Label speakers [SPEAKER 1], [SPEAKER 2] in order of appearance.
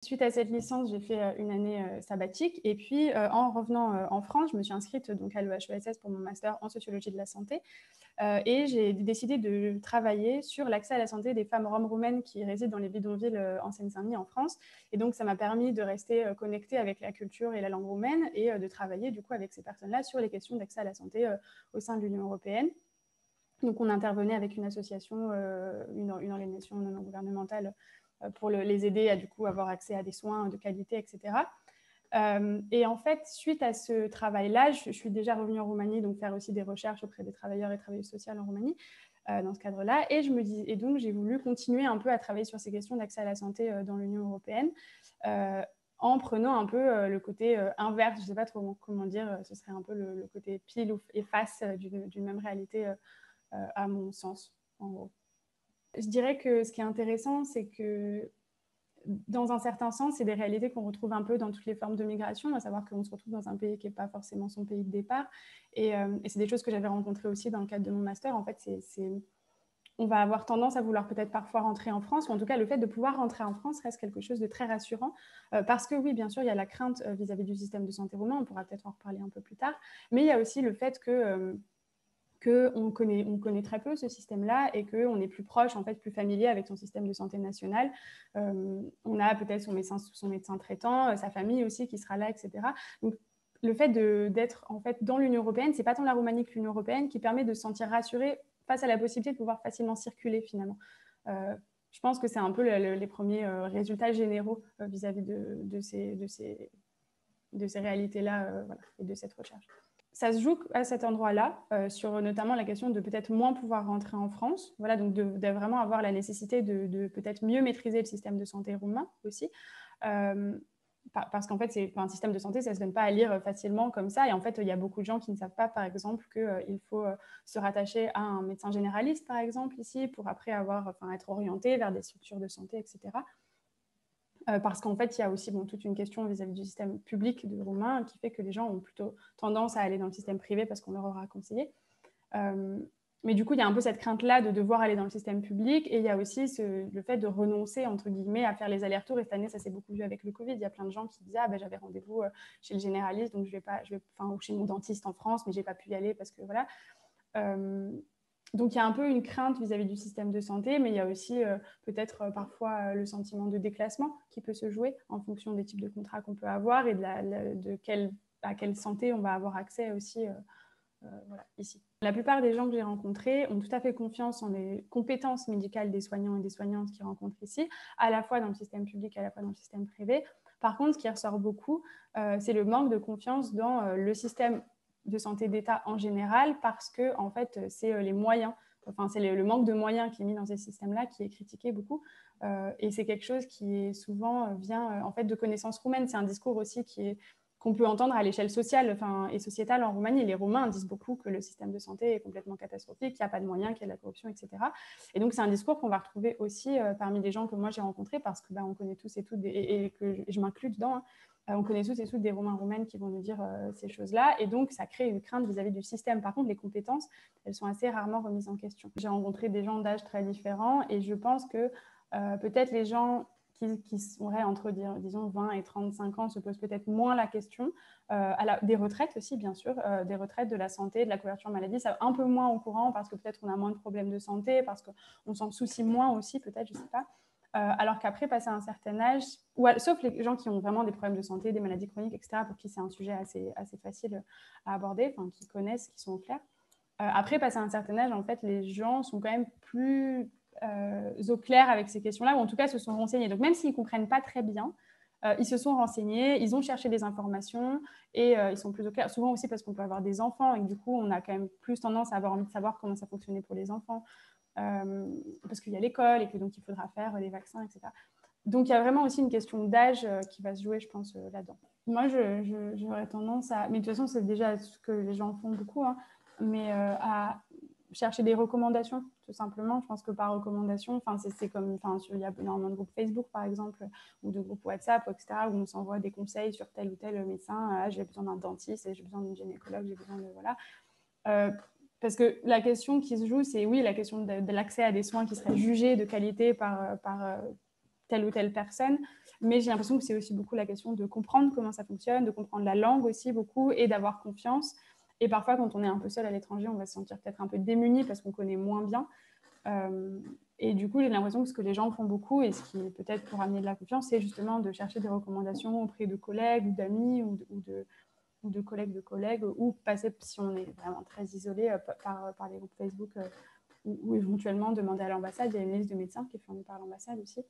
[SPEAKER 1] Suite à cette licence, j'ai fait une année sabbatique. Et puis, en revenant en France, je me suis inscrite donc, à l'EHESS pour mon master en sociologie de la santé. Et j'ai décidé de travailler sur l'accès à la santé des femmes roms roumaines qui résident dans les bidonvilles en Seine-Saint-Denis, en France. Et donc, ça m'a permis de rester connectée avec la culture et la langue roumaine et de travailler du coup avec ces personnes-là sur les questions d'accès à la santé au sein de l'Union européenne. Donc, on intervenait avec une association, une organisation non gouvernementale pour les aider à du coup avoir accès à des soins de qualité, etc. Et en fait, suite à ce travail-là, je suis déjà revenue en Roumanie, donc faire aussi des recherches auprès des travailleurs et travailleuses sociales en Roumanie, dans ce cadre-là. Et donc, j'ai voulu continuer un peu à travailler sur ces questions d'accès à la santé dans l'Union européenne, en prenant un peu le côté inverse, je ne sais pas trop comment dire, ce serait un peu le côté pile et face d'une même réalité, à mon sens, en gros. Je dirais que ce qui est intéressant, c'est que dans un certain sens, c'est des réalités qu'on retrouve un peu dans toutes les formes de migration, à savoir qu'on se retrouve dans un pays qui n'est pas forcément son pays de départ. Et c'est des choses que j'avais rencontrées aussi dans le cadre de mon master. En fait, on va avoir tendance à vouloir peut-être parfois rentrer en France, ou en tout cas, le fait de pouvoir rentrer en France reste quelque chose de très rassurant. Parce que oui, bien sûr, il y a la crainte vis-à-vis du système de santé roumain, on pourra peut-être en reparler un peu plus tard, mais il y a aussi le fait qu'on connaît très peu ce système-là et qu'on est plus proche, en fait, plus familier avec son système de santé national. On a peut-être son médecin traitant, sa famille aussi qui sera là, etc. Donc, le fait d'être en fait, dans l'Union européenne, ce n'est pas tant la Roumanie que l'Union européenne qui permet de se sentir rassuré face à la possibilité de pouvoir facilement circuler, finalement. Je pense que c'est un peu les premiers résultats généraux vis-à-vis de ces réalités-là, voilà, et de cette recherche. Ça se joue à cet endroit-là, sur notamment la question de peut-être moins pouvoir rentrer en France, voilà, donc de vraiment avoir la nécessité de peut-être mieux maîtriser le système de santé roumain aussi, parce qu'en fait, c'est un système de santé, ça ne se donne pas à lire facilement comme ça, et en fait, il y a beaucoup de gens qui ne savent pas, par exemple, qu'il faut se rattacher à un médecin généraliste, par exemple, ici, pour après être orienté vers des structures de santé, etc. Parce qu'en fait, il y a aussi toute une question vis-à-vis du système public de roumain qui fait que les gens ont plutôt tendance à aller dans le système privé parce qu'on leur aura conseillé. Mais du coup, il y a un peu cette crainte-là de devoir aller dans le système public, et il y a aussi le fait de renoncer, entre guillemets, à faire les allers-retours. Et cette année, ça s'est beaucoup vu avec le Covid. Il y a plein de gens qui disaient « Ah, ben, j'avais rendez-vous chez le généraliste, donc ou chez mon dentiste en France, mais je n'ai pas pu y aller parce que voilà. » Donc, il y a un peu une crainte vis-à-vis du système de santé, mais il y a aussi peut-être parfois le sentiment de déclassement qui peut se jouer en fonction des types de contrats qu'on peut avoir et à quelle santé on va avoir accès aussi voilà, ici. La plupart des gens que j'ai rencontrés ont tout à fait confiance en les compétences médicales des soignants et des soignantes qu'ils rencontrent ici, à la fois dans le système public, à la fois dans le système privé. Par contre, ce qui ressort beaucoup, c'est le manque de confiance dans le système de santé d'État en général, parce que en fait, c'est les moyens, c'est le manque de moyens qui est mis dans ces systèmes-là qui est critiqué beaucoup. Et c'est quelque chose qui est souvent vient en fait de connaissances roumaines. C'est un discours aussi qu'on peut entendre à l'échelle sociale et sociétale en Roumanie. Les Roumains disent beaucoup que le système de santé est complètement catastrophique, qu'il n'y a pas de moyens, qu'il y a de la corruption, etc. Et donc, c'est un discours qu'on va retrouver aussi parmi les gens que moi j'ai rencontrés, parce que on connaît tous et toutes, et que je m'inclus dedans, hein. On connaît tous et toutes des Roumains roumaines qui vont nous dire ces choses-là, et donc ça crée une crainte vis-à-vis du système. Par contre, les compétences, elles sont assez rarement remises en question. J'ai rencontré des gens d'âge très différents, et je pense que peut-être les gens qui seraient entre, disons, 20 et 35 ans se posent peut-être moins la question. Des retraites aussi, bien sûr, des retraites, de la santé, de la couverture maladie, ça un peu moins au courant, parce que peut-être on a moins de problèmes de santé, parce qu'on s'en soucie moins aussi, peut-être, je ne sais pas. Alors qu'après, passer un certain âge, sauf les gens qui ont vraiment des problèmes de santé, des maladies chroniques, etc., pour qui c'est un sujet assez facile à aborder, qui connaissent, qui sont au clair. Après, passer un certain âge, en fait, les gens sont quand même plus au clair avec ces questions-là, ou en tout cas se sont renseignés. Donc même s'ils ne comprennent pas très bien, ils se sont renseignés, ils ont cherché des informations, et ils sont plus au clair. Souvent aussi parce qu'on peut avoir des enfants, et que du coup, on a quand même plus tendance à avoir envie de savoir comment ça fonctionnait pour les enfants. Parce qu'il y a l'école et que donc il faudra faire les vaccins, etc. Donc il y a vraiment aussi une question d'âge qui va se jouer, je pense, là-dedans. Moi, j'aurais tendance à... Mais de toute façon, c'est déjà ce que les gens font beaucoup, hein, mais à chercher des recommandations, tout simplement. Je pense que par recommandation, c'est comme... Il y a énormément de groupes Facebook, par exemple, ou de groupes WhatsApp, etc., où on s'envoie des conseils sur tel ou tel médecin. Ah, j'ai besoin d'un dentiste, j'ai besoin d'une gynécologue, j'ai besoin de... Voilà. Parce que la question qui se joue, c'est oui, la question de l'accès à des soins qui seraient jugés de qualité par telle ou telle personne. Mais j'ai l'impression que c'est aussi beaucoup la question de comprendre comment ça fonctionne, de comprendre la langue aussi beaucoup et d'avoir confiance. Et parfois, quand on est un peu seul à l'étranger, on va se sentir peut-être un peu démuni parce qu'on connaît moins bien. Et du coup, j'ai l'impression que ce que les gens font beaucoup, et ce qui peut-être pour amener de la confiance, c'est justement de chercher des recommandations auprès de collègues ou d'amis ou de collègues, ou passer, si on est vraiment très isolé, par les groupes Facebook, ou éventuellement demander à l'ambassade. Il y a une liste de médecins qui est fournie par l'ambassade aussi.